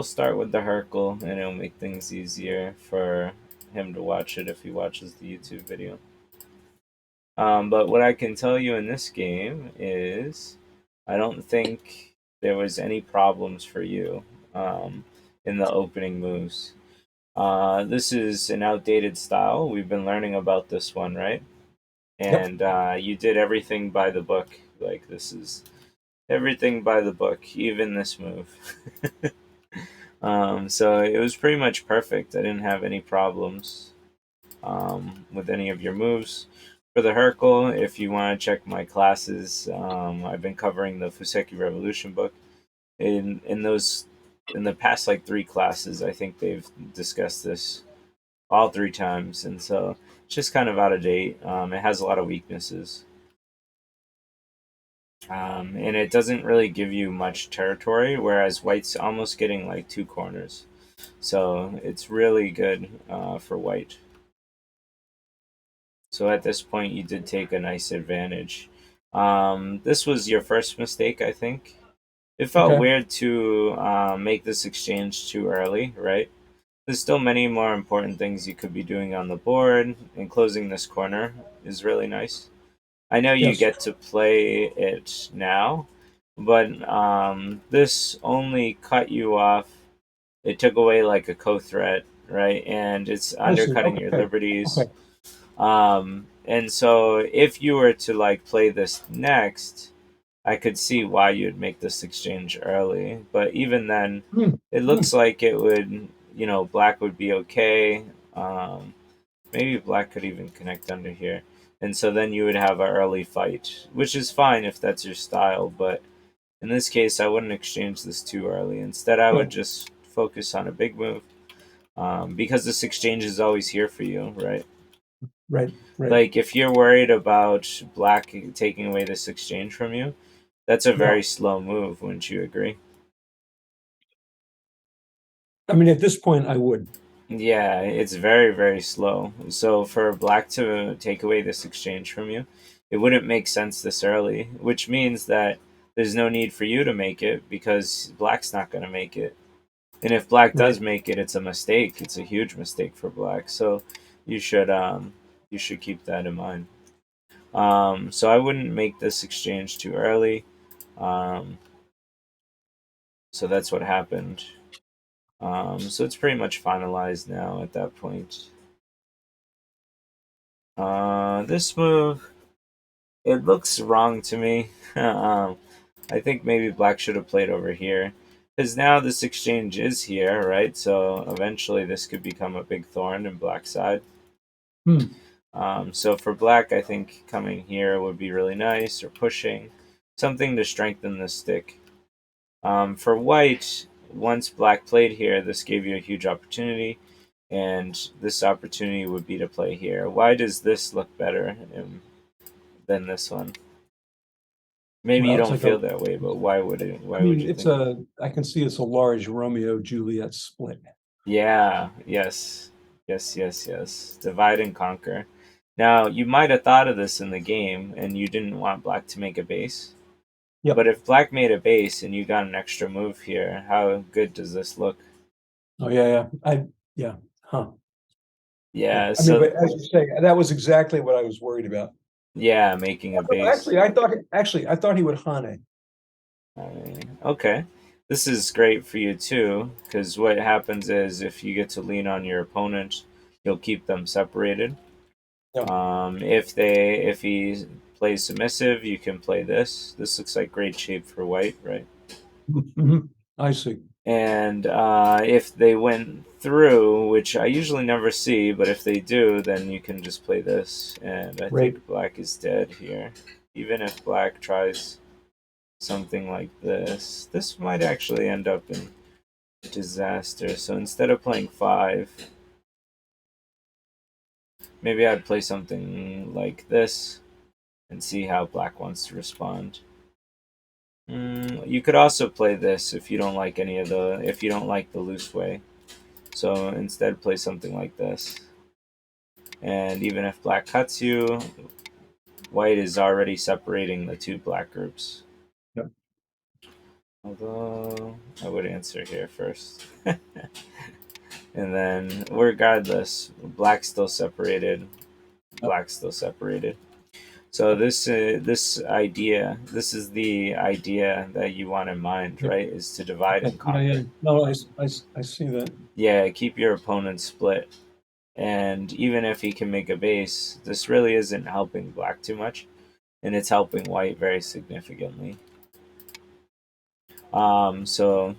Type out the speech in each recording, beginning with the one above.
start with the Hurkle, and it'll make things easier for him to watch it if he watches the YouTube video. But what I can tell you in this game is I don't think there was any problems for you in the opening moves. This is an outdated style. We've been learning about this one, right? Yep. And you did everything by the book. Like, this is everything by the book, even this move. So it was pretty much perfect. I didn't have any problems with any of your moves. For the Hurkle, if you want to check my classes, I've been covering the Fuseki Revolution book. In the past like 3 classes, I think they've discussed this all 3 times, and so it's just kind of out of date. It has a lot of weaknesses, and it doesn't really give you much territory. Whereas White's almost getting like 2 corners, so it's really good for White. So at this point, you did take a nice advantage. This was your first mistake, I think. It felt Okay. weird to make this exchange too early, right? There's still many more important things you could be doing on the board, and closing this corner is really nice. I know you Yes. get to play it now, but this only cut you off. It took away like a co-threat, right? And it's I see. undercutting your Okay. liberties. Okay. And so if you were to like play this next, I could see why you'd make this exchange early. But even then, Hmm. it Hmm. looks like it would, black would be okay. Maybe black could even connect under here. And so then you would have an early fight, which is fine if that's your style. But in this case, I wouldn't exchange this too early. Instead, I would Good. just focus on a big move because this exchange is always here for you, right? Right. Right. Like, if you're worried about black taking away this exchange from you, that's a Yeah. very slow move, wouldn't you agree? I mean, at this point, I would. Yeah, it's very, very slow. So for black to take away this exchange from you, it wouldn't make sense this early, which means that there's no need for you to make it because black's not going to make it. And if black Right. does make it, it's a mistake. It's a huge mistake for black. So you should you should keep that in mind. So I wouldn't make this exchange too early. Um, so that's what happened. So it's pretty much finalized now at that point. This move, it looks wrong to me. I think maybe black should have played over here. Because now this exchange is here, right? So eventually this could become a big thorn in black's side. Hmm. So for black, I think coming here would be really nice, or pushing. Something to strengthen the stick. For white, once black played here, this gave you a huge opportunity, and this opportunity would be to play here. Why does this look better than this one? Maybe you Well, it's don't like a. feel that way, but why would it? I Why would mean, you it's think? a. I can see it's a large Romeo Juliet split. Yeah. Yes. Yes. Yes. Yes. Divide and conquer. Now you might have thought of this in the game, and you didn't want black to make a base. Yep. But if black made a base and you got an extra move here, how good does this look? Oh yeah. Yeah. Yeah. Huh. Yeah. Yeah. I mean, So but as you say, that was exactly what I was worried about. yeah, making a base. Actually, I thought he would Hane. Okay. This is great for you too, because what happens is if you get to lean on your opponent, you'll keep them separated. Yeah. If he plays submissive, you can play this. This looks like great shape for white, right? Mhm. I see. And if they went through, which I usually never see, but if they do, then you can just play this. And I Great. think black is dead here. Even if black tries something like this, this might actually end up in disaster. So instead of playing 5, maybe I'd play something like this and see how black wants to respond. You could also play this if you don't like if you don't like the loose way. So instead play something like this. And even if black cuts you, white is already separating the 2 black groups. Yeah. Although I would answer here first. And then regardless, black's still separated. Yep. Black's still separated. So Yep. this idea, this is the idea that you want in mind, Yep. right? Is to divide Okay. and Yeah. Yeah. conquer. No, I see that. Yeah, keep your opponent split. And even if he can make a base, this really isn't helping black too much, and it's helping white very significantly. So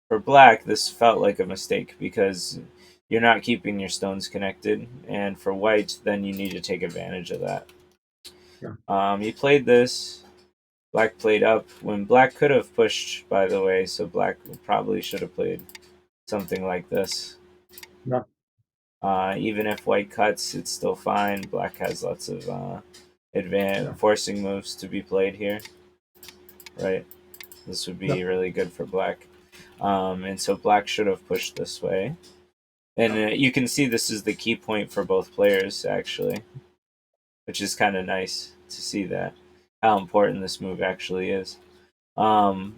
for black, this felt like a mistake because you're not keeping your stones connected, and for white, then you need to take advantage of that. Yeah. You played this. Black played up when black could have pushed, by the way, so black probably should have played something like this. Yeah. Even if white cuts, it's still fine. Black has lots of Yeah. forcing moves to be played here, right? This would be Yep. really good for black. And so black should have pushed this way. And you can see this is the key point for both players, actually, which is kind of nice to see that, how important this move actually is. Um,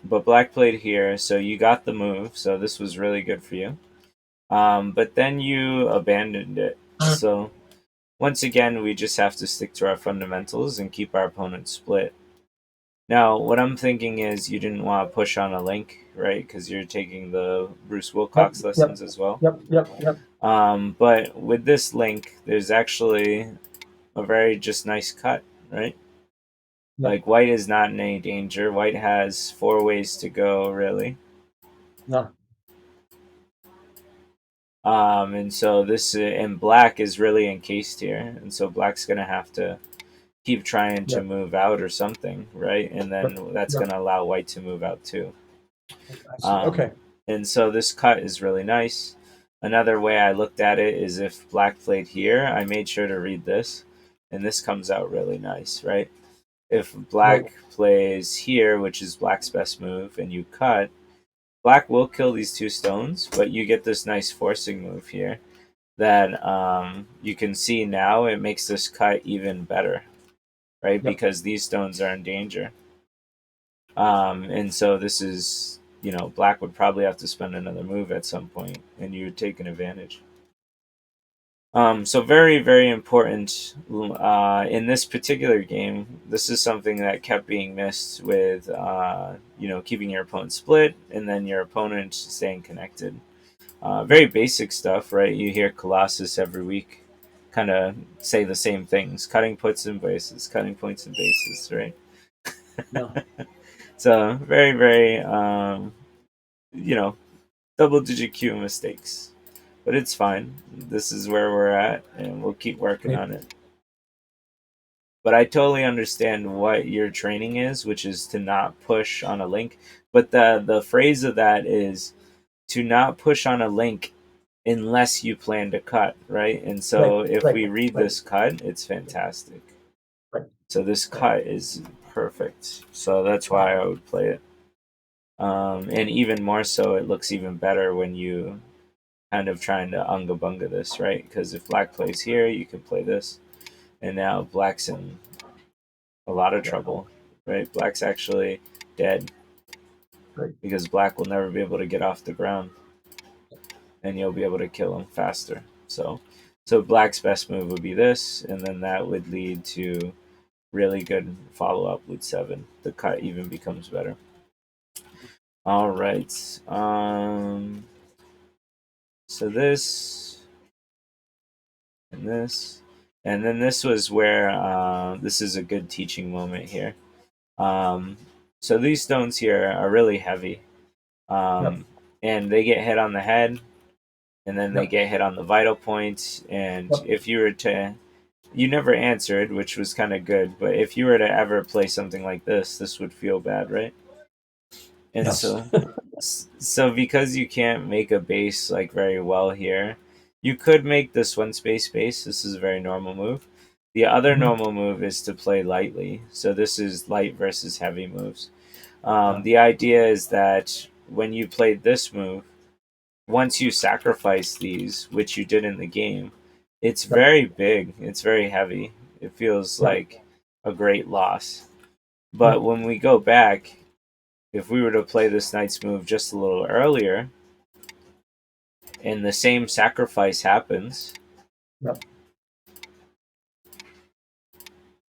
but black played here, so you got the move, so this was really good for you. But then you abandoned it. So once again, we just have to stick to our fundamentals and keep our opponent split. Now, what I'm thinking is you didn't want to push on a link, right? Because you're taking the Bruce Yep. Wilcox Yep. lessons as well. Yep. Yep. Yep. But with this link, there's actually a very just nice cut, right? Yep. Like white is not in any danger. White has 4 ways to go, really. Yeah. And so this and black is really encased here, and so black's gonna have to keep trying to Yep. move out or something, right? And Yep. then that's Yep. gonna allow white to move out too. I see. Um, Okay. and so this cut is really nice. Another way I looked at it is if black played here, I made sure to read this, and this comes out really nice, right? If Right. black plays here, which is black's best move, and you cut, black will kill these 2 stones, but you get this nice forcing move here that you can see now it makes this cut even better, right? Yep. Because these stones are in danger. And so this is, black would probably have to spend another move at some point, and you would take an advantage. So very, very important in this particular game. This is something that kept being missed with, keeping your opponent split and then your opponent staying connected. Very basic stuff, right? You hear Colossus every week kind of say the same things: cutting points and bases, cutting points and bases, right? Yeah. So very, very, you know, double-digit Q mistakes, but it's fine. This is where we're at, and we'll keep working Right. on it. But I totally understand what your training is, which is to not push on a link. But the phrase of that is to not push on a link unless you plan to cut, right? And Right. so if Right. we read Right. this cut, it's fantastic. Right. So this Right. cut is perfect. So that's why I would play it. And even more so, it looks even better when you kind of trying to unga bunga this, right? Because if black plays here, you can play this, and now black's in a lot of Yeah. trouble, right? Black's actually dead Right. because black will never be able to get off the ground, and you'll be able to kill him faster. So black's best move would be this, and then that would lead to really good follow up with 7. The cut even becomes better. All right. So this and this, and then this was where this is a good teaching moment here. Um, so these stones here are really heavy, Yep. um, and they get hit on the head, and then they Yep. get hit on the vital point. And Yep. if you were to, you never answered, which was kind of good. But if you were to ever play something like this would feel bad, right? And Yes. so because you can't make a base like very well here, you could make this one space base. This is a very normal move. The other Mhm. normal move is to play lightly. So this is light versus heavy moves. Yeah. The idea is that when you played this move, once you sacrifice these, which you did in the game, it's Yep. very big. It's very heavy. It feels Yep. like a great loss. But Yep. when we go back, if we were to play this knight's move just a little earlier, and the same sacrifice happens, Yep.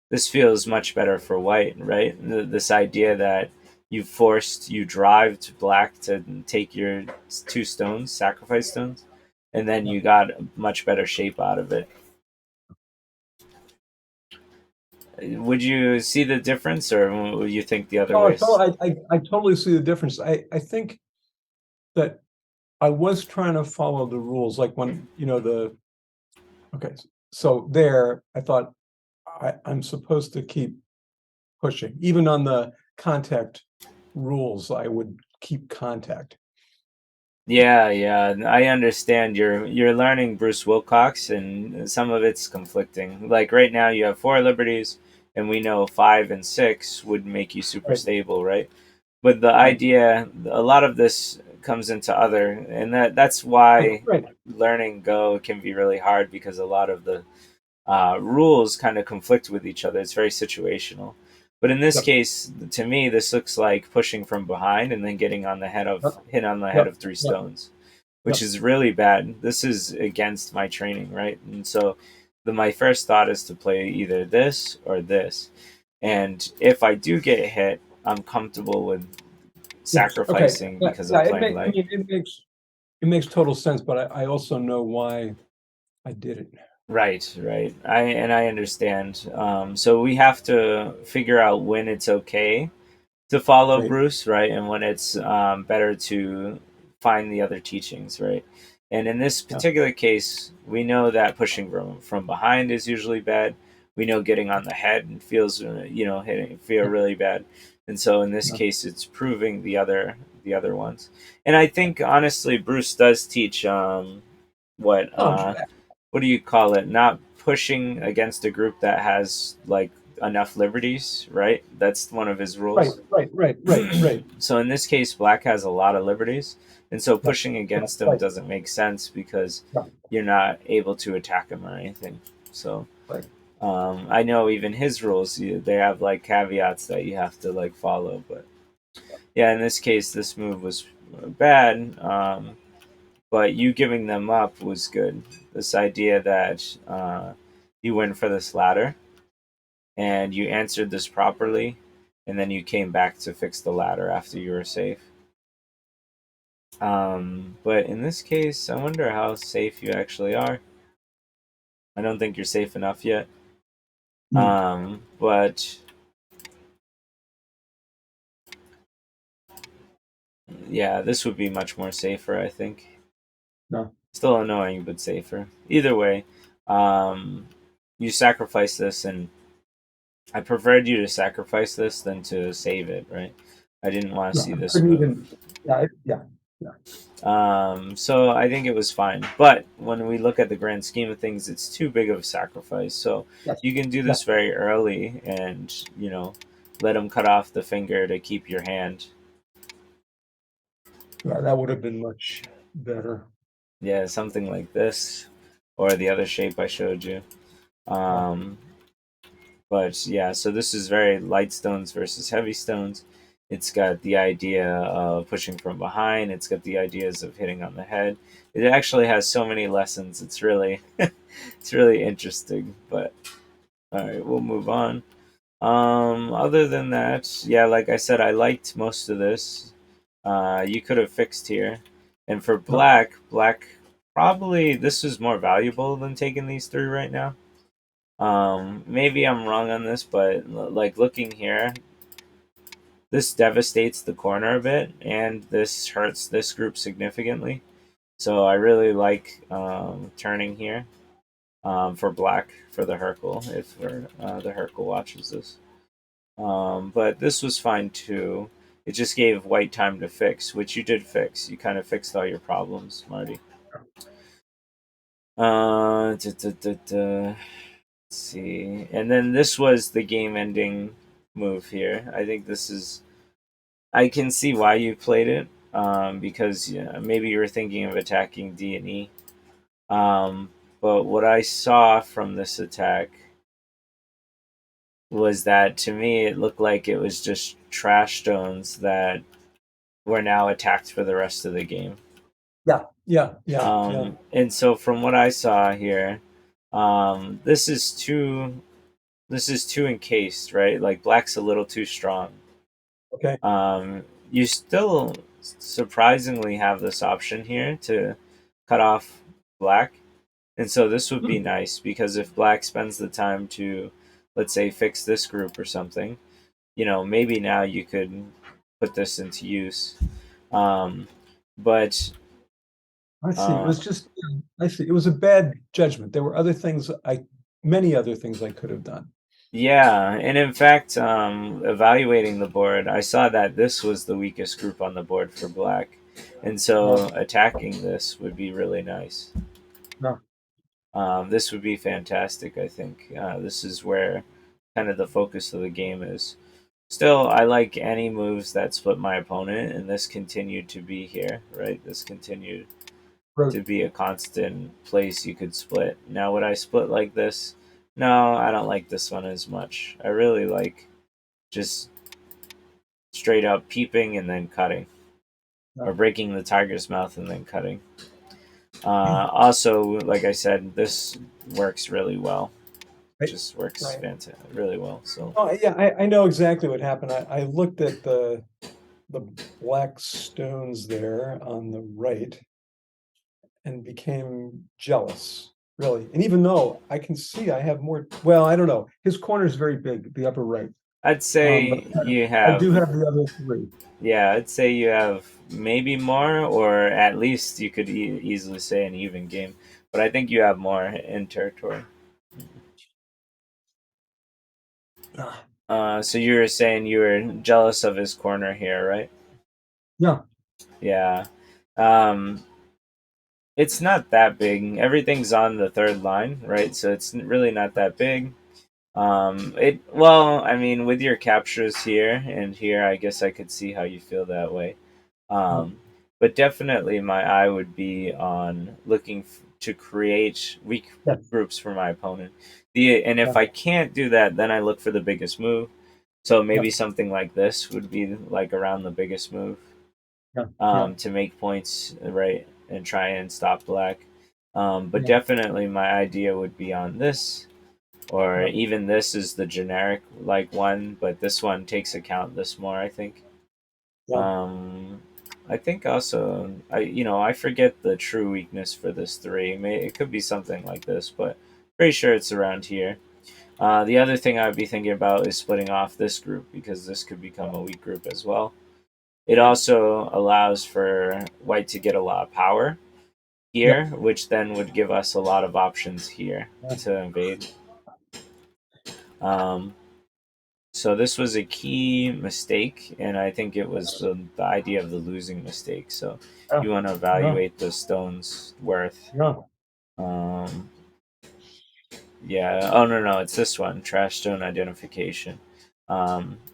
this feels much better for white, right? This idea that you drive black to take your 2 stones, sacrifice stones, and then Yep. you got a much better shape out of it. Would you see the difference, or would you think the other No, ways? I totally see the difference. I think that I was trying to follow the rules, like when, okay, so there, I thought I'm supposed to keep pushing. Even on the contact rules, I would keep contact. Yeah, yeah, I understand. You're learning Bruce Wilcox, and some of it's conflicting. Like right now, you have 4 liberties, and we know 5 and 6 would make you super Right, stable, right? But the right, idea, a lot of this comes into other, and that's right, why right. learning Go can be really hard because a lot of the rules kind of conflict with each other. It's very situational. But in this Yep, case, to me, this looks like pushing from behind and then getting on the head yep, of hit on the head yep, of 3 yep, stones, which yep. is really bad. This is against my training, right? And so my first thought is to play either this or this. And if I do get hit, I'm comfortable with Yes. Okay. sacrificing Yeah, because I'm yeah. playing I light. mean, it makes total sense, but I also know why I did it. Right, right. I understand. So we have to figure out when it's okay to follow Right. Bruce, right, and when it's better to find the other teachings, right. And in this Yeah. particular case, we know that pushing from behind is usually bad. We know getting on the head feels, hitting feel Yeah. really bad. And so in this Yeah. case, it's proving the other ones. And I think honestly, Bruce does teach what Oh, what do you call it? Not pushing against a group that has like enough liberties, right? That's one of his right. rules. Right. Right. Right. Right. So in this case, black has a lot of liberties, and so Yeah. pushing Yeah. against them Right. doesn't make sense because Yeah. you're not able to attack him or anything. So Right. I know even his rules, they have like caveats that you have to like follow. But yeah, in this case, this move was bad. But you giving them up was good. This idea that you went for this ladder and you answered this properly, and then you came back to fix the ladder after you were safe. But in this case, I wonder how safe you actually are. I don't think you're safe enough yet. Hmm. But yeah, this would be much more safer, I think. No. Still annoying, but safer. Either way, um, you sacrifice this, and I preferred you to sacrifice this than to save it, right? I didn't want to No. see I this couldn't move. even. Yeah. Yeah. Yeah. So I think it was fine. But when we look at the grand scheme of things, it's too big of a sacrifice. So Yes. you can do Yeah. this very early and, let him cut off the finger to keep your hand. Yeah. That would have been much better. Yeah, something like this or the other shape I showed you. Yeah. Um, But yeah, so this is very light stones versus heavy stones. It's got the idea of pushing from behind. It's got the ideas of hitting on the head. It actually has so many lessons. It's really, it's really interesting. But all right, we'll move on. Other than that, yeah, like I said, I liked most of this. You could have fixed here, and for Yep. black probably this is more valuable than taking these 3 right now. Maybe I'm wrong on this, but like looking here, this devastates the corner a bit, and this hurts this group significantly. So I really like turning here for black for the Hurkle if the Hurkle watches this. But this was fine too. It just gave white time to fix, which you did fix. You kind of fixed all your problems, Marty. Da, da, da, da. Let's see. And then this was the game ending move here. I think this is. I can see why you played it. Because yeah, maybe you were thinking of attacking D and E. Um, but what I saw from this attack was that to me it looked like it was just trash stones that were now attacked for the rest of the game. Yeah, yeah, yeah, yeah. And so from what I saw here, this is too encased, right? Like black's a little too strong. Okay. You still surprisingly have this option here to cut off black. And so this would be Hmm. nice because if black spends the time to, let's say, fix this group or something, maybe now you could put this into use. Um, but I see. It uh, was just, I see. It was a bad judgment. There were other things many other things I could have done. yeah, and in fact, evaluating the board, I saw that this was the weakest group on the board for black. And so No, attacking this would be really nice. no, This would be fantastic, I think. This is where kind of the focus of the game is. Still, I like any moves that split my opponent, and this continued to be here, right? This continued right. to be a constant place you could split. Now, would I split like this? No, I don't like this one as much. I really like just straight up peeping and then cutting, or No. breaking the tiger's mouth and then cutting. Also, like I said, this works really well. Right, Just works right. fantastic, really well. So Oh, yeah, I know exactly what happened. I looked at the black stones there on the right and became jealous, really. And even though I can see I have more, well, I don't know. His corner is very big, the upper right. I'd But say you I do have, have the other three. yeah, I'd say you have maybe more, or at least you could easily say an even game. But I think you have more in territory. Ah, So you were saying you were jealous of his corner here, right? yeah, Yeah. Um, it's not that big. Everything's on the third line, right? So it's really not that big. Well, I mean, with your captures here and here, I guess I could see how you feel that way. yeah, Um, but definitely, my eye would be on looking to create weak yes, groups for my opponent. And yeah, if I can't do that, then I look for the biggest move. So yeah, maybe something like this would be like around the biggest move, yeah, yeah, to make points, right, and try and stop black. But yeah, definitely, my idea would be on this, or yeah, even this is the generic like one, but this one takes account this more, I think. yeah, Um, I think also I forget the true weakness for this three. It could be something like this, but pretty sure it's around here. The other thing I would be thinking about is splitting off this group because this could become a weak group as well. It also allows for white to get a lot of power yeah, here, which then would give us a lot of options here yeah, to invade. Um, So this was a key mistake, and I think it was the idea of the losing mistake. So yeah, you want to yeah, evaluate the stone's worth. yeah, Um, yeah. Oh no, it's this one, trash stone identification.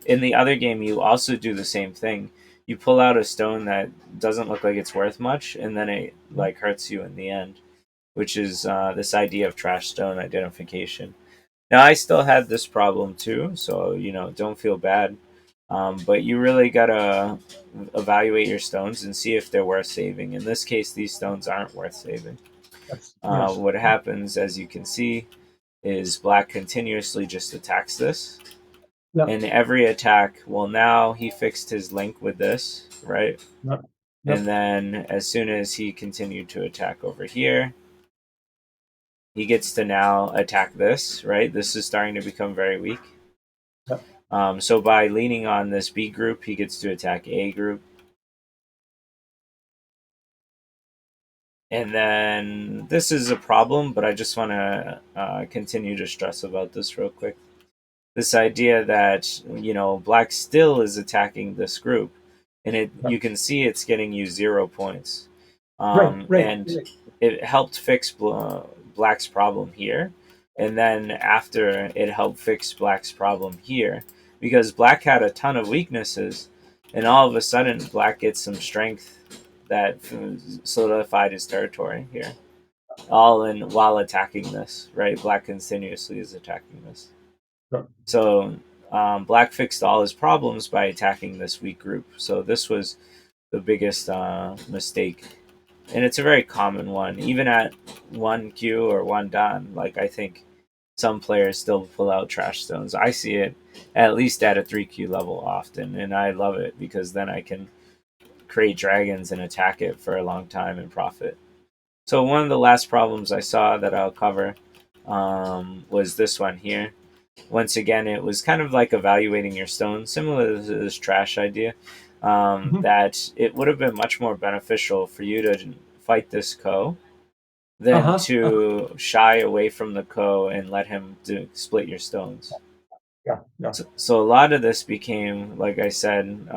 In the other game, you also do the same thing. You pull out a stone that doesn't look like it's worth much, and then it like hurts you in the end, which is this idea of trash stone identification. Now, I still had this problem too, so don't feel bad. But you really gotta evaluate your stones and see if they're worth saving. In this case, these stones aren't worth saving. yes, yes, What happens, as you can see, is black continuously just attacks this, yeah, and every attack. Well, now he fixed his link with this, right? yeah, yeah, And then as soon as he continued to attack over here, he gets to now attack this, right? This is starting to become very weak. yeah, So by leaning on this B group, he gets to attack A group. And then this is a problem, but I just want to continue to stress about this real quick. This idea that, black still is attacking this group, and yeah. you can see it's getting you 0 points. Right, right, And right. it helped fix black's problem here. And then after it helped fix black's problem here, because black had a ton of weaknesses, and all of a sudden black gets some strength that solidified his territory here. All in while attacking this, right? Black continuously is attacking this. Yeah, So Black fixed all his problems by attacking this weak group. So this was the biggest mistake, and it's a very common one. Even at 1Q or 1 Dan, like I think some players still pull out trash stones. I see it at least at a 3Q level often, and I love it because then I can create dragons and attack it for a long time and profit. So one of the last problems I saw that I'll cover was this one here. Once again, it was kind of like evaluating your stones, similar to this trash idea. Mhm. That it would have been much more beneficial for you to fight this co than Uh-huh. to shy away from the co and let him split your stones. Yeah, yeah, So a lot of this became, like I said,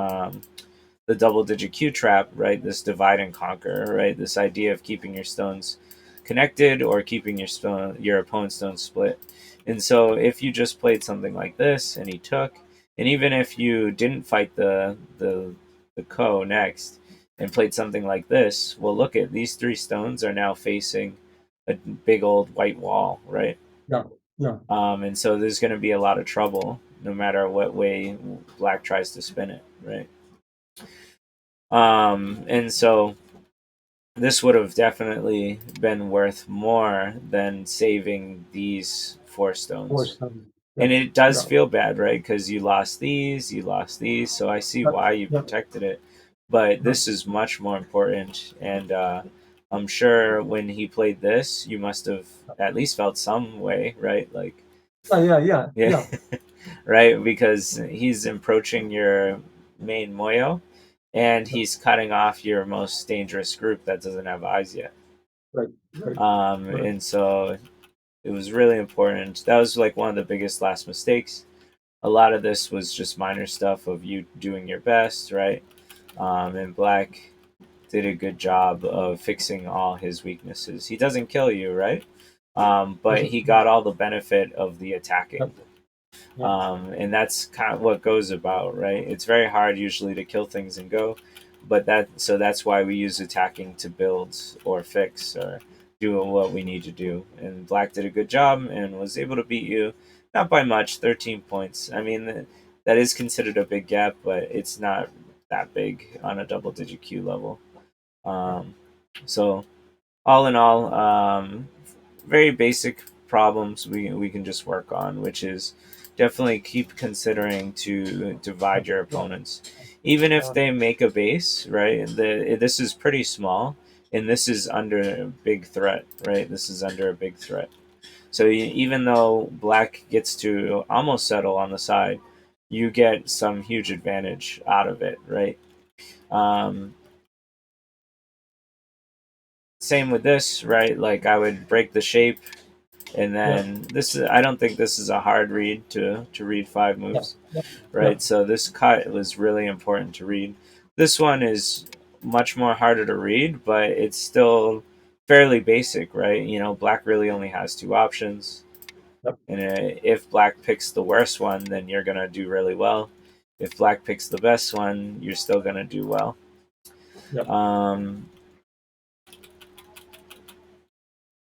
the double digit Q trap, right? This divide and conquer, right? This idea of keeping your stones connected or keeping your opponent's stones split. And so if you just played something like this and he took, and even if you didn't fight the co next and played something like this, well, look at these three stones are now facing a big old white wall, right? yeah, yeah, And so there's going to be a lot of trouble no matter what way black tries to spin it, right? And so this would have definitely been worth more than saving these four stones. force them. And Yeah, it does yeah, feel bad, right? Because you lost these. So I see yeah, why you yeah, protected it. But yeah, this is much more important. And I'm sure when he played this, you must have at least felt some way, right? Like, yeah, yeah, yeah, yeah, yeah. right? Because he's approaching your main Moyo and Yeah. he's cutting off your most dangerous group that doesn't have eyes yet. Right, right, right. And so it was really important. That was like one of the biggest last mistakes. A lot of this was just minor stuff of you doing your best, right? And Black did a good job of fixing all his weaknesses. He doesn't kill you, right? But Doesn't, he got all the benefit of the attacking. yep, yep, And that's kind of what goes about, right? It's very hard usually to kill things and go, but that's why we use attacking to build or fix or do what we need to do. And Black did a good job and was able to beat you, not by much, 13 points. I mean, that is considered a big gap, but it's not that big on a double digit Q level. yep, Um, so all in all, very basic problems we can just work on, which is definitely keep considering to divide yep, your yep, opponents, even if yeah, they make a base. Right, this is pretty small, and this is under a big threat. Right, this is under a big threat. So even though Black gets to almost settle on the side, you get some huge advantage out of it. Right. Um, Same with this, right? Like I would break the shape. And yeah, then this is I don't think this is a hard read to read five yeah, moves, yeah, yeah, right? So this cut was really important to read. This one is much more harder to read, but it's still fairly basic, right? You know, black really only has two options, yep, and if black picks the worst one, then you're gonna do really well. If black picks the best one, you're still gonna do well. yep, Um,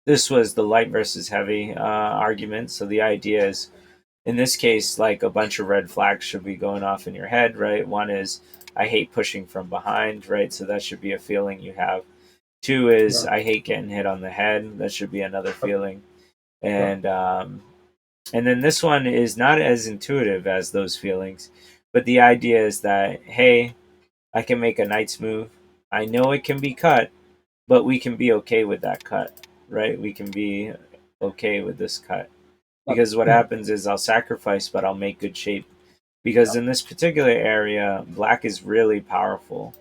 this was the light versus heavy argument. So the idea is in this case, like a bunch of red flags should be going off in your head, right? One is I hate pushing from behind, right? So that should be a feeling you have. Two is yeah, I hate getting hit on the head. That should be another yep, feeling. yeah, And then this one is not as intuitive as those feelings, but the idea is that hey, I can make a knight's move. I know it can be cut, but we can be okay with that cut, right? We can be okay with this cut yep, because what yeah, happens is I'll sacrifice, but I'll make good shape. Because yeah, in this particular area, black is really powerful,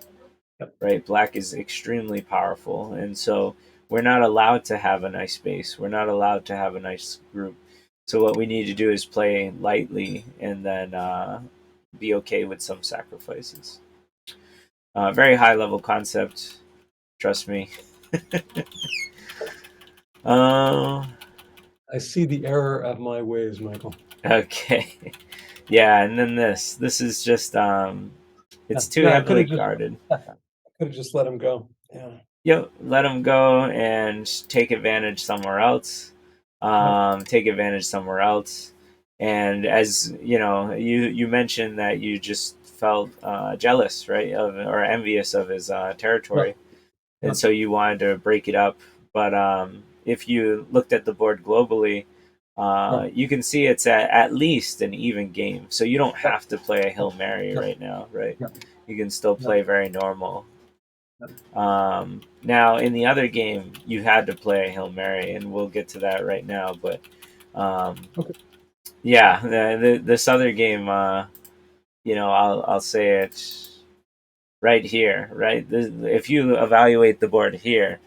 yep, right? Black is extremely powerful, and so we're not allowed to have a nice base. We're not allowed to have a nice group. So what we need to do is play lightly and then be okay with some sacrifices. Very high level concept, trust me. uh, I see the error of my ways, Michael. okay. Yeah, and then this is just Yeah, it's too yeah, I could heavily have just, guarded. I could have just let him go. Yeah, Yep, let him go and take advantage somewhere else. yep, Take advantage somewhere else. And as you know, you mentioned that you just felt jealous, right, or envious of his Yeah, territory, yeah, and so you wanted to break it up. But if you looked at the board globally, yeah, you can see it's at least an even game. So you don't yeah, have to play a Hail Mary yeah, right now, right? yeah, You can still yeah, play very normal. yeah. Now, in the other game, you had to play a Hail Mary, and we'll get to that right now. But um, Okay. yeah, this other game, I'll say it right here, right? If you evaluate the board here,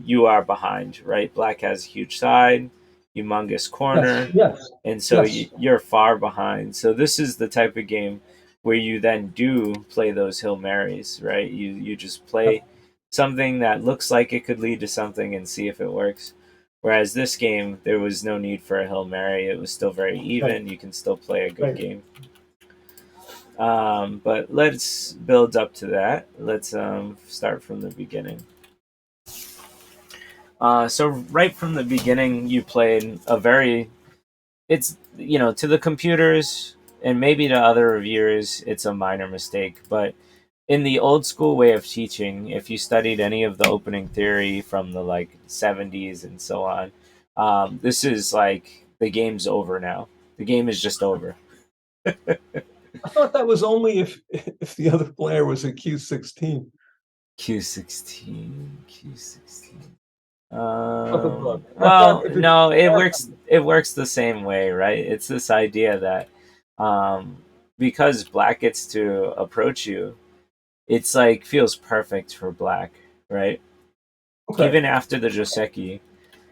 you are behind, right? Black has a huge side, humongous Yes, corner, yes, and so yes. you're far behind. So this is the type of game where you then do play those Hail Marys, right? You just Yeah, play something that looks like it could lead to something and see if it works. Whereas this game, there was no need for a Hail Mary. It was still very right, even. You can still play a good right. game. But let's build up to that. Let's start from the beginning. So right from the beginning, you played a very. It's to the computers and maybe to other reviewers, it's a minor mistake. But in the old school way of teaching, if you studied any of the opening theory from the like 70s and so on, this is like the game's over now. The game is just over. I thought that was only if the other player was a Q16. Q16, Q16. Of the book. I thought Well, if it's no, it works. It works the same way, right? It's this idea that um, because black gets to approach you, it's like feels perfect for black, right? okay, Even after the Joseki,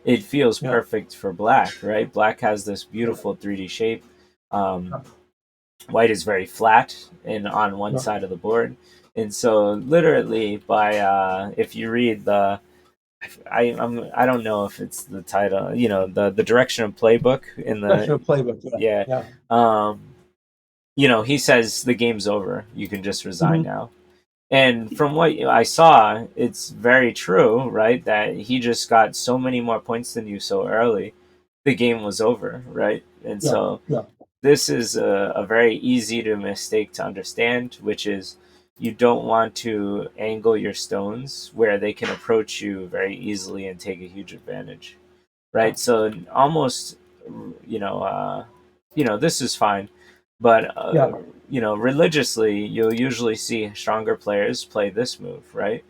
it feels yeah, perfect for black, right? Black has this yeah, beautiful 3D shape. Um, yeah, White is very flat and on one yeah, side of the board, and so literally by if you read I don't know if it's the title, the direction of playbook in professional the playbook, yeah, yeah, yeah. um, he says the game's over. You can just resign Mhm. now. And from what I saw, it's very true, right? That he just got so many more points than you so early. The game was over, right? And Yeah, so yeah, this is a very easy to mistake to understand, which is you don't want to angle your stones where they can approach you very easily and take a huge advantage, yeah, right? So almost, you know, uh, this is fine, but yeah. religiously, you'll usually see stronger players play this move, right?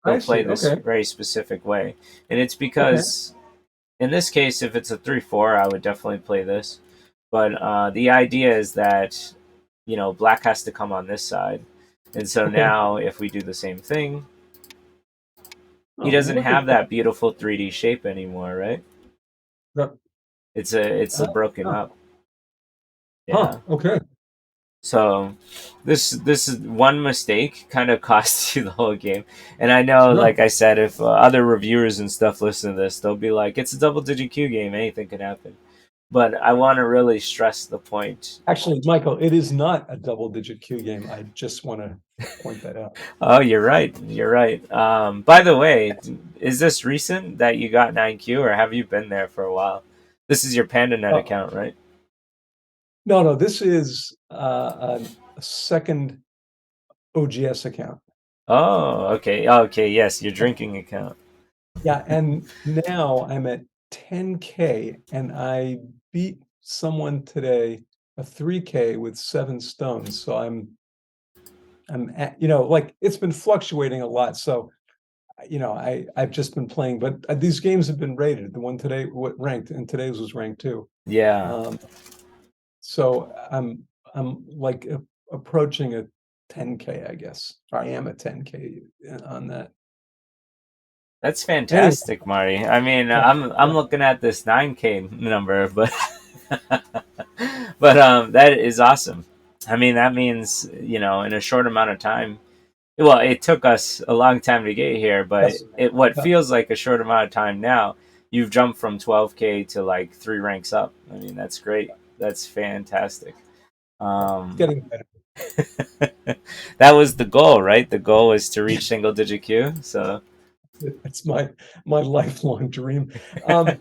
They'll I play see, this okay, very specific way, and it's okay, because in this case, if it's a 3-4, I would definitely play this. But the idea is that black has to come on this side, and so okay. now if we do the same thing, he Oh, doesn't look at have that. that beautiful 3D shape anymore, right? That It's a broken huh, up. huh, Yeah. okay. So this is one mistake kind of costs you the whole game. And I know, Yeah. like I said, if other reviewers and stuff listen to this, they'll be like, "It's a double digit Q game. Anything can happen." But I want to really stress the point. Actually, Michael, it is not a double-digit Q game. I just want to point that out. Oh, you're right. You're right. By the way, is this recent that you got 9Q, or have you been there for a while? This is your PandaNet Uh, account, right? no, no, this is a second OGS account. Oh, okay. Okay, yes, your drinking account. Yeah, and now I'm at 10K, and I beat someone today, a 3K with 7 stones. So I'm at, like it's been fluctuating a lot. So I've just been playing, but these games have been rated. The one today what ranked, and today's was ranked too. Yeah, Um, so I'm like approaching a 10K, I guess. Or I am at 10K on that. that's Anyway, fantastic, Marty. I mean, yeah, I'm yeah, looking at this 9K number, but but that is awesome. I mean, that means in a short amount of time. Well, it took us a long time to get here, but yes, what yeah, feels like a short amount of time now, you've jumped from 12K to like 3 ranks up. I mean, that's great. That's fantastic. yeah. It's Um, getting better. that was the goal, right? The goal was to reach single digit Q. So It's my lifelong dream. Um,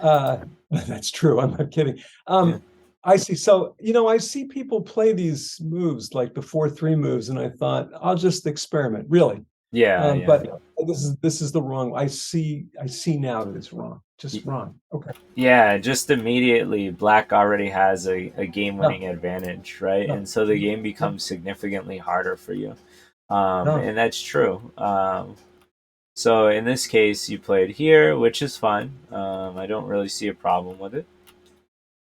Uh, that's true. I'm not kidding. Yeah, I see. So, I see people play these moves like the 4-3 moves, and I thought I'll just experiment, really. yeah, yeah. But this is the wrong. I see now that it's wrong. Y- Just wrong. Okay. Yeah, just immediately, black already has a Yeah. game-winning advantage, right? Yeah. And so the Yeah. game Yeah. becomes significantly harder for you. Yeah. And that's true. So in this case, you played here, which is fine. I don't really see a problem with it.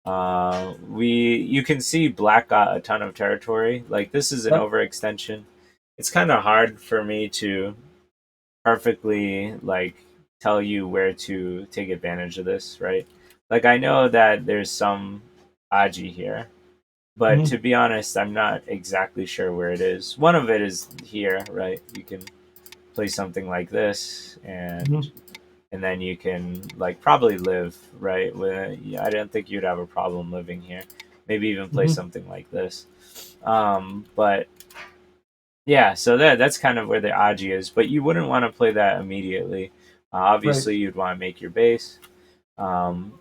You can see black got a ton of territory. Like this is an Yeah. overextension. It's kind of hard for me to perfectly like tell you where to take advantage of this, right? Like I know that there's some Aji here, but to Mhm. be honest, I'm not exactly sure where it is. One of it is here, right? You can play something like this, Mhm. and then you can like probably live, right? I don't think you'd have a problem living here. Maybe even play Mhm. something like this. But yeah, so that's kind of where the Aji is. But you wouldn't want to play that immediately. Right. Obviously, you'd want to make your base, um,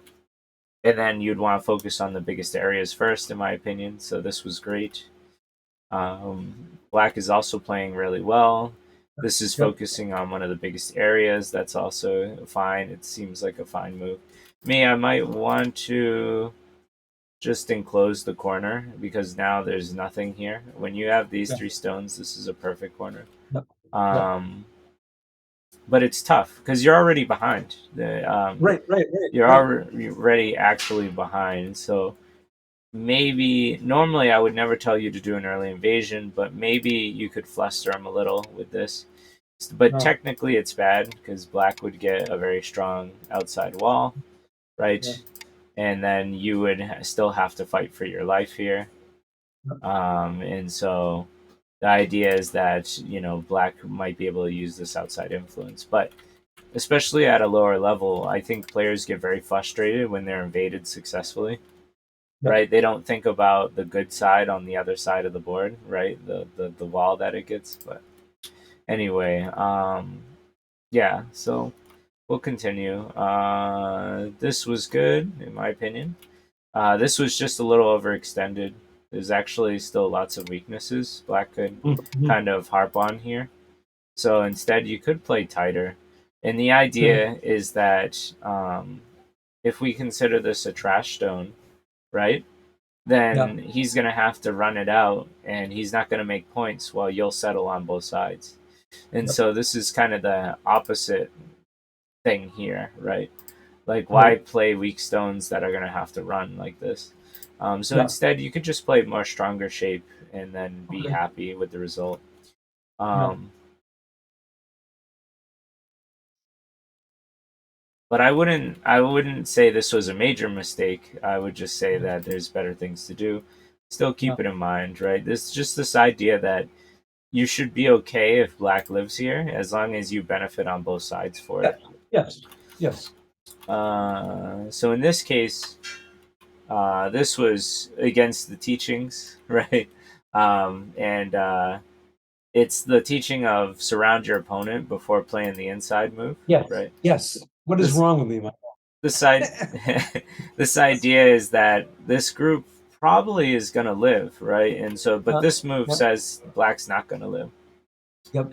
and then you'd want to focus on the biggest areas first, in my opinion. So this was great. Black is also playing really well. This is Yep. focusing on one of the biggest areas. That's also fine. It seems like a fine move. Me, I might want to just enclose the corner because now there's nothing here. When you have these Yeah. three stones, this is a perfect corner. Yep. Yep. Um, but it's tough because you're already behind. Right. Right. Right. You're Right. already actually behind. So maybe normally I would never tell you to do an early invasion, but maybe you could fluster him a little with this. But No. technically, it's bad because black would get a very strong outside wall, right? Yeah. And then you would still have to fight for your life here. Yep. And so the idea is that black might be able to use this outside influence, but especially at a lower level, I think players get very frustrated when they're invaded successfully, Yep. right? They don't think about the good side on the other side of the board, right? The wall that it gets. But anyway, yeah. So we'll continue. This was good in my opinion. This was just a little overextended. There's actually still lots of weaknesses Black could Mhm. kind of harp on here. So instead, you could play tighter. And the Okay. idea is that if we consider this a trash stone, right? Yeah. Then he's going to have to run it out and he's not going to make points while you'll settle on both sides. And Yep. so this is kind of the opposite thing here, right? Like, why Right. play weak stones that are going to have to run like this? So Yeah. instead, you could just play more stronger shape and then be Okay. happy with the result. Yeah. Um, but I wouldn't say this was a major mistake. I would just say Yeah. that there's better things to do. Still Yeah. keep it in mind, right? This idea that you should be okay if black lives here as long as you benefit on both sides for Yeah. it. Yes. Yes. So in this case, this was against the teachings, right? And it's the teaching of surround your opponent before playing the inside move, Yes. right? Yes. What is This wrong with me, Mike? this side, this idea is that this group probably is going to live, right? And so, but Yeah. this move Yep. says black's not going to live. Yep.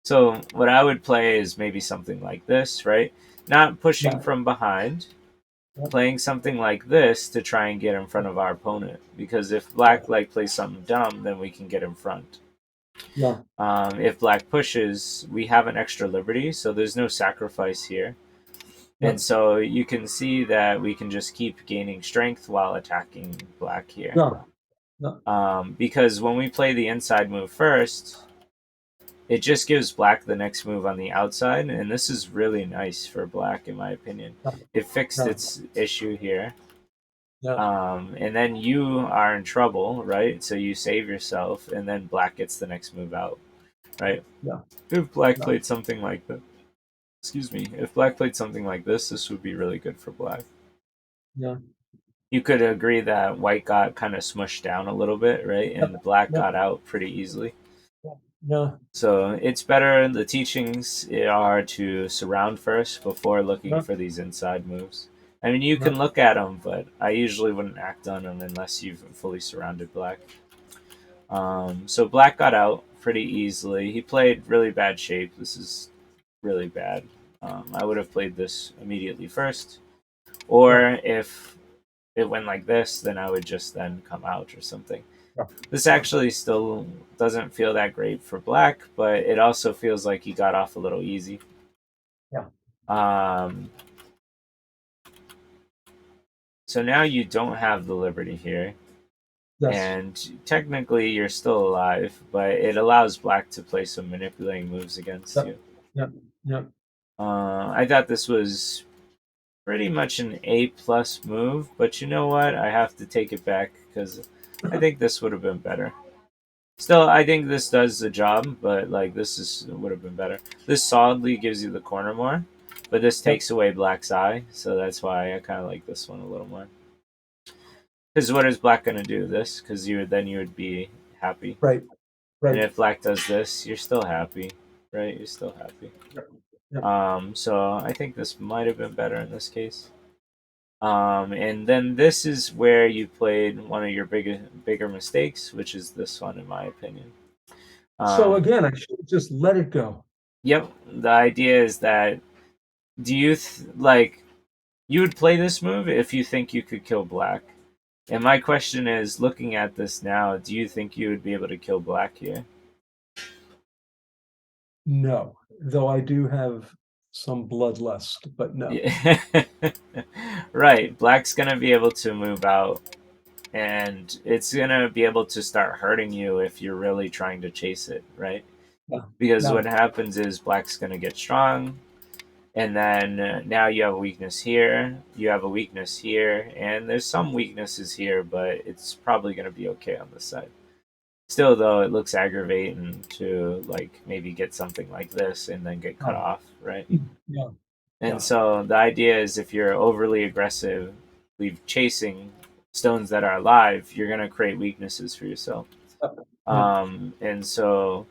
So what I would play is maybe something like this, right? Not pushing Yeah. from behind, Yep. playing something like this to try and get in front of our opponent. Because if Yeah. black like plays something dumb, then we can get in front. Yeah. If black pushes, we have an extra liberty, so there's no sacrifice here. And Yep. so you can see that we can just keep gaining strength while attacking black here. Yeah. Yeah. Because when we play the inside move first, it just gives black the next move on the outside, and this is really nice for black, in my opinion. It fixed Yeah. its issue here. Yeah. And then you are in trouble, right? So you save yourself, and then black gets the next move out, right? Yeah. If black Yeah. played something like this, excuse me, if black played something like this would be really good for black. Yeah. You could agree that white got kind of smushed down a little bit, right? Yep. And black Yep. got out pretty easily. Yeah. So it's better. The teachings are to surround first before looking Yeah. for these inside moves. I mean, you Right. can look at them, but I usually wouldn't act on them unless you've fully surrounded black. So black got out pretty easily. He played really bad shape. This is really bad. I would have played this immediately first, Yeah. or if it went like this, then I would just then come out or something. Yeah. This Yeah. actually still doesn't feel that great for black, but it also feels like he got off a little easy. Yeah. Um, so now you don't have the liberty here, Yes. and technically you're still alive, but it allows black to play some manipulating moves against Yep. you. Yep. Yep. I thought this was pretty much an A+ move, but you know what? I have to take it back because I think this would have been better. Still, I think this does the job, but like this is would have been better. This solidly gives you the corner more, but this Yep. takes away black's eye, so that's why I kind of like this one a little more. Because what is black gonna do? This? Because you would be happy, Right. and Right. if black does this, you're still happy, right? You're still happy. Yep. Yep. So I think this might have been better in this case. And then this is where you played one of your bigger mistakes, which is this one, in my opinion. So Um, again, I should just let it go. yep. The idea is that do you like you would play this move if you think you could kill black. And my question is, looking at this now, do you think you would be able to kill black here? No, though I do have some bloodlust, but no. Yeah. Right. Black's gonna be able to move out, and it's gonna be able to start hurting you if you're really trying to chase it, right? Yeah. Because what Yeah. happens is black's gonna get strong, and then now you have a weakness here, you have a weakness here, and there's some weaknesses here, but it's probably gonna be okay on this side. Still, though, it looks aggravating to like maybe get something like this and then get cut Yeah. off, right? Yeah. And Yeah. so the idea is if you're overly aggressive, chasing stones that are alive, you're gonna create weaknesses for yourself. Yeah. And so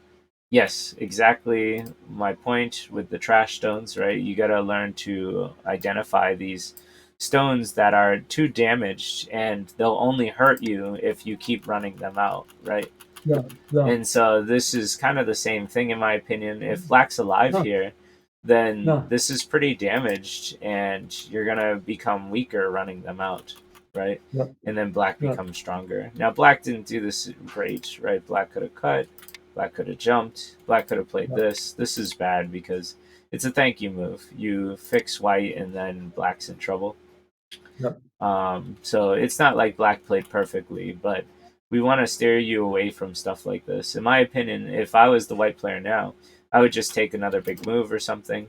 yes, exactly my point with the trash stones, right? You got to learn to identify these stones that are too damaged and they'll only hurt you if you keep running them out, right? Yeah. Yeah. And so this is kind of the same thing in my opinion. If black's alive No. here, then No. this is pretty damaged and you're going to become weaker running them out, right? Yeah. And then black Yeah. becomes stronger. Now black didn't do this great, right? Black could have cut, black could have jumped, black could have played Yeah. this. This is bad because it's a thank you move. You fix white and then black's in trouble. Yeah. So it's not like black played perfectly, but we want to steer you away from stuff like this. In my opinion, if I was the white player now, I would just take another big move or something.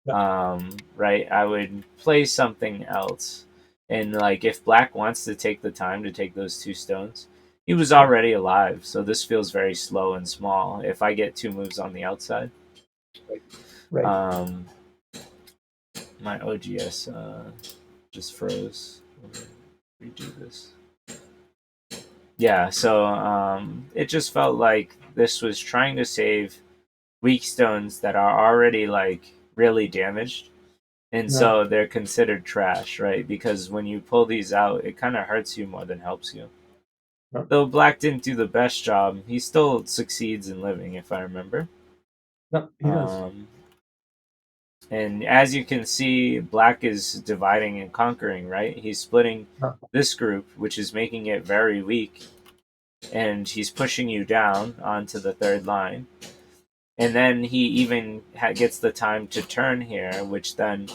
Yeah. Right? I would play something else. And like if black wants to take the time to take those two stones, he was Yeah. already alive. So this feels very slow and small. If I get two moves on the outside, Right. Right. um, my OGS just froze. Let me redo this. Yeah, so it just felt like this was trying to save weak stones that are already like really damaged, and Yeah. so they're considered trash, right? Because when you pull these out, it kind of hurts you more than helps you. Yeah. Though Black didn't do the best job, he still succeeds in living, if I remember. Yeah. He does. Um, and as you can see, Black is dividing and conquering, right? He's splitting Yeah. this group, which is making it very weak, and he's pushing you down onto the third line. And then he even gets the time to turn here, which then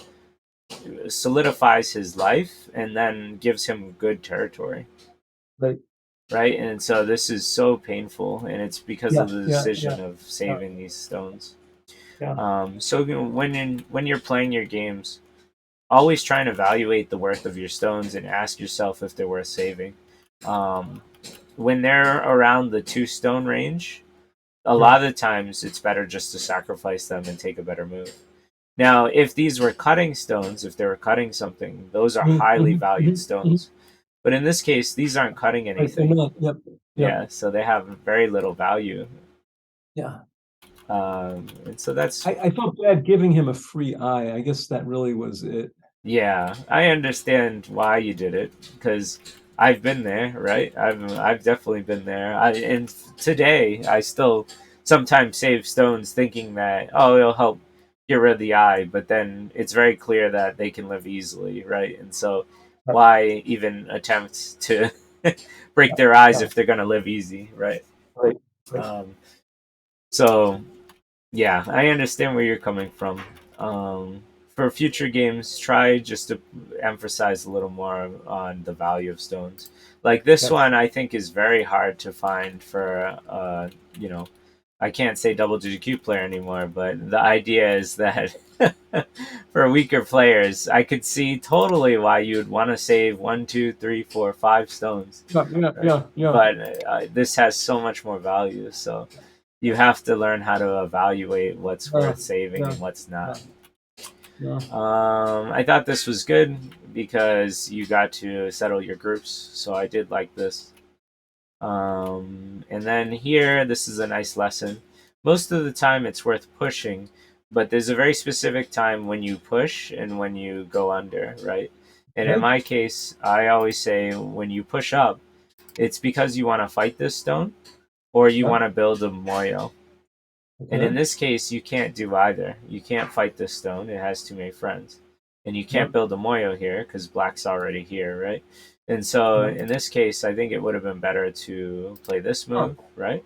solidifies his life and then gives him good territory, Right. right? And so this is so painful, and it's because Yeah. of the Yeah. Yeah. decision of Yeah. saving these stones. Yeah. So when you're playing your games, always try and evaluate the worth of your stones and ask yourself if they're worth saving. Um, when they're around the 2 stone range, a Yeah. lot of the times it's better just to sacrifice them and take a better move. Now, if these were cutting stones, if they were cutting something, those are Mhm. highly Mhm. valued Mhm. Mhm. stones. But in this case, these aren't cutting Right. They're anything. not. Yep. Yep. Yeah, so they have very little value. Yeah. And so that's I felt bad giving him a free eye. I guess that really was it. Yeah, I understand why you did it because I've been there, right? I've definitely been there. And today I still sometimes save stones thinking that oh it'll help get rid of the eye, but then it's very clear that they can live easily, right? And so Right, why even attempt to break their eyes yeah, if they're gonna live easy, right? right, right, Um, so yeah, I understand where you're coming from. For future games, try just to emphasize a little more on the value of stones. Like this yeah, one, I think is very hard to find for you know, I can't say double digit Q player anymore, but the idea is that for weaker players, I could see totally why you'd want to save one, two, three, four, five stones, yeah, yeah, right? yeah, yeah, But this has so much more value, so you have to learn how to evaluate what's yeah, worth saving yeah, and what's not. yeah, yeah, I thought this was good because you got to settle your groups, so I did like this. And then here, this is a nice lesson. Most of the time, it's worth pushing, but there's a very specific time when you push and when you go under, right? And in okay, my case, I always say when you push up, it's because you want to fight this stone or you yeah, want to build a moyo. And in okay, this case, you can't do either. You can't fight this stone; it has too many friends, and you yeah, can't build a moyo here because black's already here, right? And so, yeah, in this case, I think it would have been better to play this oh, move, right?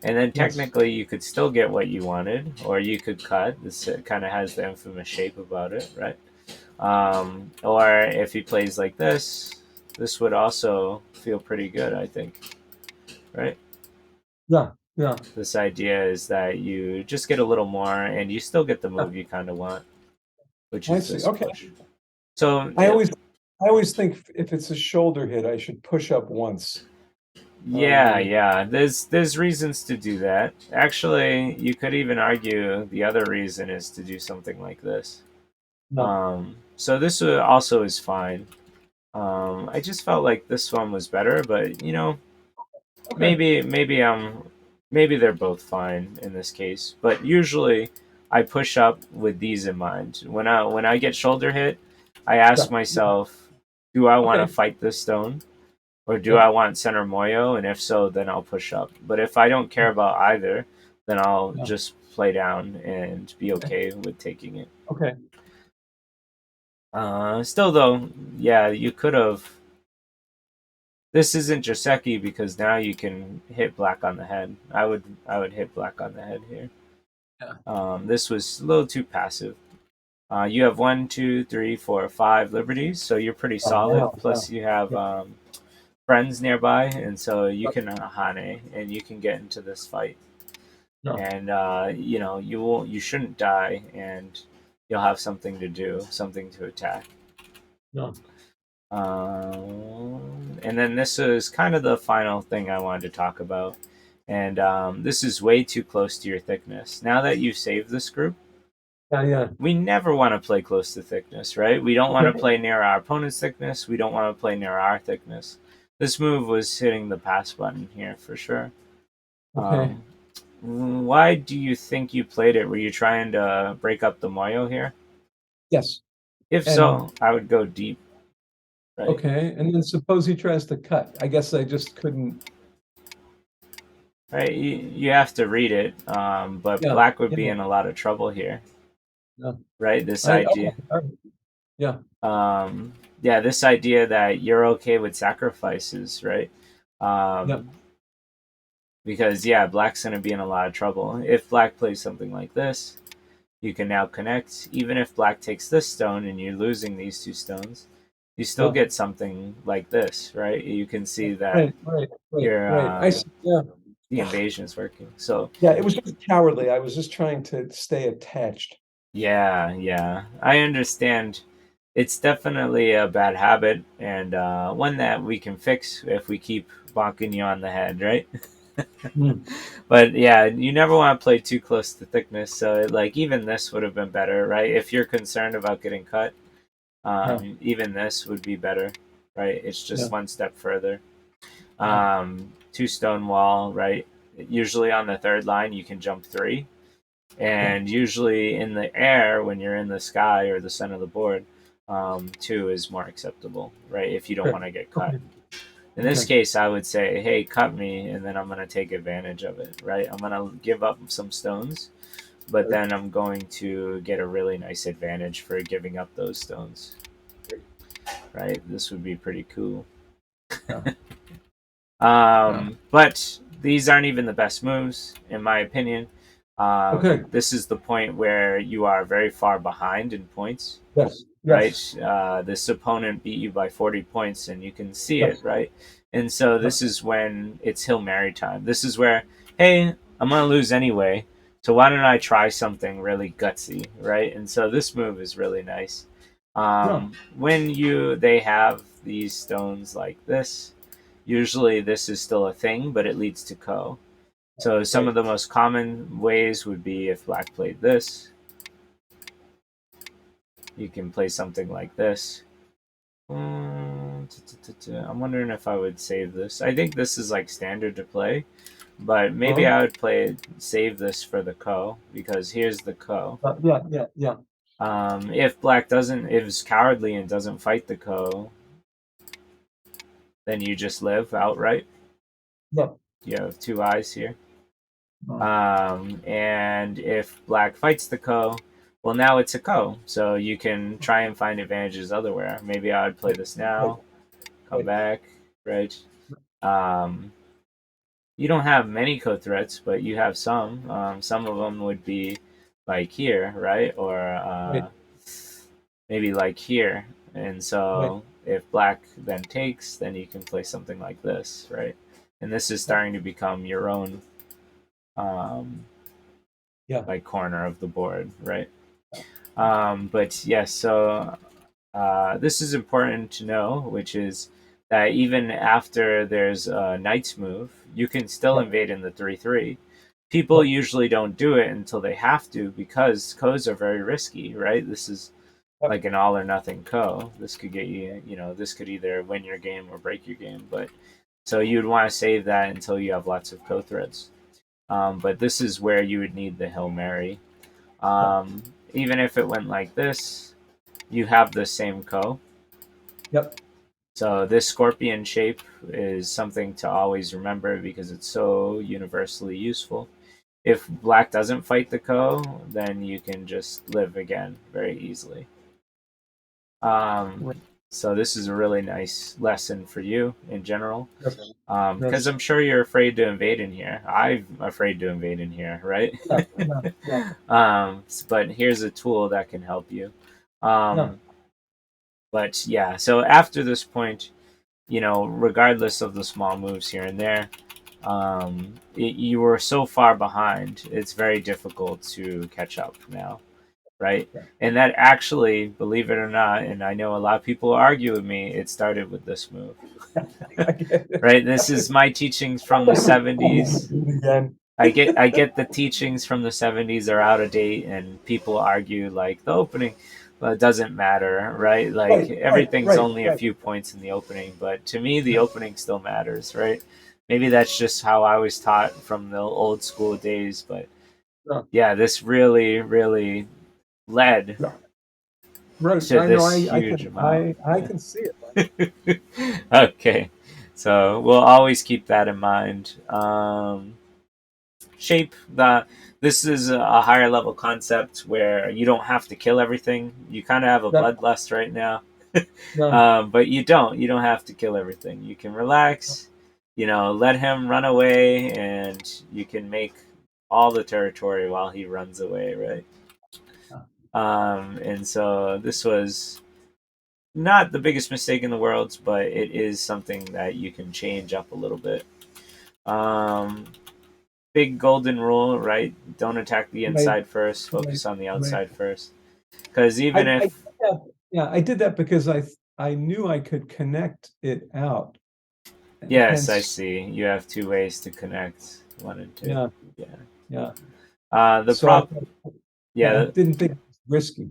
And then yes, technically, you could still get what you wanted, or you could cut. This kind of has the infamous shape about it, right? Or if he plays like this would also feel pretty good, I think, right? yeah, yeah, This idea is that you just get a little more and you still get the yeah, move you kind of want, which I is see, this okay. push. So, I always I always think if it's a shoulder hit, I should push up once. yeah, Um, yeah, there's reasons to do that. Actually, you could even argue the other reason is to do something like this. no, So this also is fine. I just felt like this one was better, but okay, maybe they're both fine in this case. But usually I push up with these in mind. When I get shoulder hit, I yeah, ask yeah, myself, do I want to okay, fight this stone? Or do yeah, I want center moyo? And if so, then I'll push up. But if I don't care about either, then I'll yeah, just play down and be okay, okay with taking it. okay, Still though, yeah, you could have. This isn't Joseki because now you can hit black on the head. I would hit black on the head here. yeah, This was a little too passive. You have one, two, three, four, five liberties, so you're pretty yeah, solid. yeah, Plus, you have yeah, friends nearby, and so you can Hane and you can get into this fight. yeah, And you shouldn't die, and you'll have something to do, something to attack. yeah, And then this is kind of the final thing I wanted to talk about. And this is way too close to your thickness. Now that you've saved this group, yeah, yeah, we never want to play close to thickness, right? We don't want to okay, play near our opponent's thickness. We don't want to play near our thickness. This move was hitting the pass button here for sure. okay, Um, why do you think you played it? Were you trying to break up the Moyo here? yes, If and so, I would go deep, right? okay, and then suppose he tries to cut. I guess I just couldn't. Right, you have to read it, but Yeah, black would yeah, be in a lot of trouble here, yeah. right? This I okay, idea, all right. Yeah, um, yeah, this idea that you're okay with sacrifices, right? yeah, Um, because yeah, black's gonna be in a lot of trouble if black plays something like this. You can now connect, even if black takes this stone and you're losing these two stones, you still yeah. get something like this, right? You can see that Right, right, right, your right. I see. Yeah, the invasion is working. So yeah. It was just cowardly. I was just trying to stay attached. yeah, yeah. I understand. It's definitely a bad habit and one that we can fix if we keep bonking you on the head, right? Mm, But yeah, you never want to play too close to thickness. So like even this would have been better, right? If you're concerned about getting cut, yeah, even this would be better, right? It's yeah, just one step further. yeah, Two stone wall, right? Usually on the third line you can jump three, yeah, and usually in the air when you're in the sky or the center of the board, 2 is more acceptable, right? If you don't Okay. want to get cut. Okay. In this Okay. case, I would say, hey, cut me, and then I'm going to take advantage of it, right? I'm going to give up some stones, but Right. then I'm going to get a really nice advantage for giving up those stones, right? This would be pretty cool. Yeah. Yeah. But these aren't even the best moves, in my opinion. Okay. This is the point where you are very far behind in points, Yes. right? Yes. This opponent beat you by 40 points, and you can see it, Yes. right? And so Yep. this is when it's Hail Mary time. This is where, hey, I'm going to lose anyway, so why don't I try something really gutsy, right? And so this move is really nice. Yeah. When they have these stones like this, usually this is still a thing, but it leads to ko. So some of Right. the most common ways would be if black played this, you can play something like this. I'm wondering if I would save this. I think this is like standard to play, but maybe Uh-huh. I would save this for the ko, because here's the ko. Yeah. Yeah. Yeah. If black doesn't, if it's cowardly and doesn't fight the ko, then you just live outright. Yeah. You have 2 eyes here. Uh, And if black fights the ko, well, now it's a ko, so you can try and find advantages otherwhere. Maybe I would play this right. now, come Right. back, right? Um, you don't have many ko threats, but you have some. Some of them would be like here, right? Or Right. maybe like here. And Right. so if black then takes, then you can play something like this, right? And this is Yeah. starting to become your own um, Yeah. like corner of the board, right? Yeah. But yes, so this is important to know, which is that even after there's a knight's move, you can still Yeah. invade in the 3/3. People Yep. usually don't do it until they have to, because codes are very risky, right? This is Yep. like an all or nothing co. This could get you, this could either win your game or break your game. But so you'd want to save that until you have lots of co threads. But this is where you would need the Hail Mary. Yep. Um, Even if it went like this, you have the same ko. Yep. So this scorpion shape is something to always remember because it's so universally useful. If black doesn't fight the ko, then you can just live again very easily. Um, Right. so this is a really nice lesson for you in general, Yes. because Yes. I'm sure you're afraid to invade in here. I'm afraid to invade in here, right? Yeah. Yeah. Yeah. But here's a tool that can help you. Yeah. Um, but yeah, so after this point, regardless of the small moves here and there, you were so far behind, it's very difficult to catch up now, right? Yeah. And that actually, believe it or not, and I know a lot of people argue with me, it started with this move, I get it. right? This is my teachings from the '70s. Again. I get the teachings from the '70s are out of date, and people argue like the opening, well, it doesn't matter, right? Like Right. Right. everything's Right. only a Right. few points in the opening, but to me, the Right. opening still matters, right? Maybe that's just how I was taught from the old school days, but Yeah. yeah, this really, really led Yeah. Right. to I know. this I huge can. amount. I can see it. Okay, so we'll always keep that in mind. Shape the This is a higher level concept where you don't have to kill everything. You kind of have a Yeah. bloodlust right now, Yeah. but you don't have to kill everything. You can relax, let him run away, and you can make all the territory while he runs away, right? And so this was not the biggest mistake in the world, but it is something that you can change up a little bit. Um, Big golden rule, right? Don't attack the Right. inside first. Right. Focus on the Right. outside first. Because even I if, did that, yeah, I did that because I knew I could connect it out, and yes, I hence, see. You have 2 ways to connect, one and two. yeah, Yeah. yeah. The So prop. I Yeah. didn't think it was risky.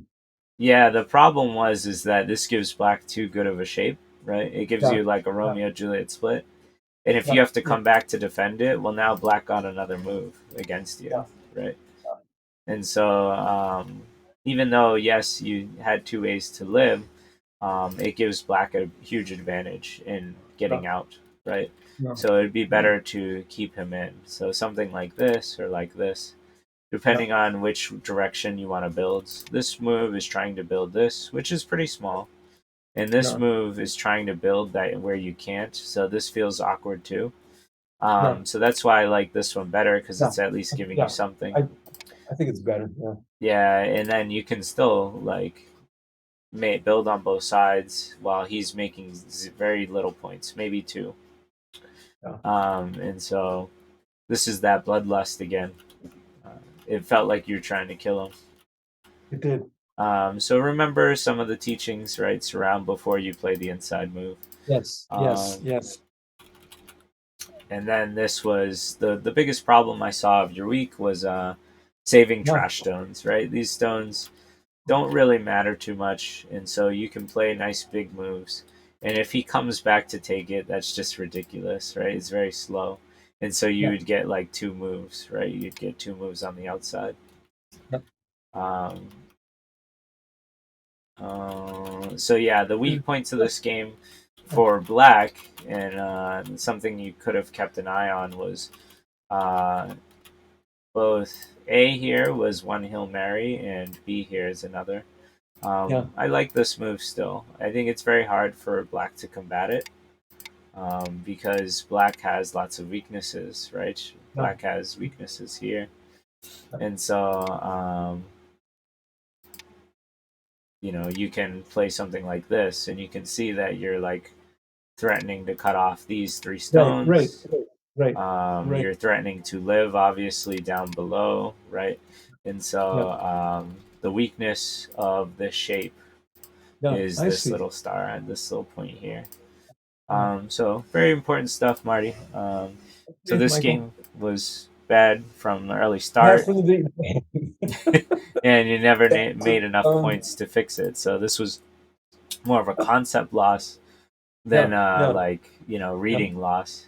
Yeah. The problem was is that this gives black too good of a shape, right? It gives Yeah, you like a yeah, Romeo Juliet split, and if you yeah, have to yeah, come back to defend it, well, now black got another move against you, yeah, right? And so, even though yes, you had 2 ways to live, it gives black a huge advantage in Yeah. getting out, right? Yeah. So it'd be Yeah. better to keep him in. So something like this or like this, Yeah. depending on which direction you want to build. This move is trying to build this, which is pretty small. And this Yeah. move is trying to build that where you can't. So this feels awkward too. Yeah. So that's why I like this one better because Yeah. it's at least giving you Yeah. something. I I think it's better. Yeah. Yeah, and then you can still like build on both sides while he's making very little points, maybe two. Yeah. And so this is that bloodlust again. Uh, it felt like you're trying to kill him. It did. So remember some of the teachings, right? Surround before you play the inside move. Yes. Yes. Um, Yes. and then this was the biggest problem I saw of your week was saving Yeah. trash stones, right? These stones don't really matter too much, and so you can play nice big moves. And if he comes back to take it, that's just ridiculous, right? It's very slow, and so you Yeah. would get like two moves, right? You'd get two moves on the outside. Yeah. Um, so yeah, the weak Mm. points of Yeah. this game Yeah. for black, and something you could have kept an eye on was uh, both A here was one Hail Mary, and B here is another. Yeah. I like this move still. I think it's very hard for black to combat it because black has lots of weaknesses, right? Yeah. Black has weaknesses here, Yeah. and so you can play something like this, and you can see that you're like threatening to cut off these three Right. Right. stones. Right. Right. Right. You're threatening to live, obviously, down below, right? And Yeah. so the weakness of this shape Yeah. is I this see. little star at this little point here. Yeah. So very important stuff, Marty. So Okay, this Michael. game was bad from the early That's start, from the beginning. and you never So, made enough points to fix it. So this was more of a concept loss yeah. than Yeah. like Yeah. reading loss.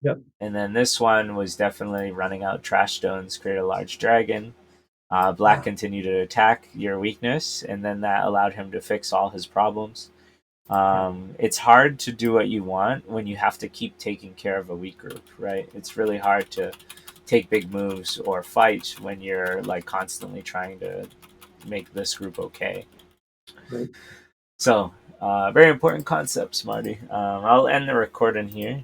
Yeah. And then this one was definitely running out trash stones, create a large dragon. Black Yeah. continued to attack your weakness, and then that allowed him to fix all his problems. Yeah. It's hard to do what you want when you have to keep taking care of a weak group, right? It's really hard to take big moves or fight when you're like constantly trying to make this group okay. Right. So, very important concepts, Marty. I'll end the recording here.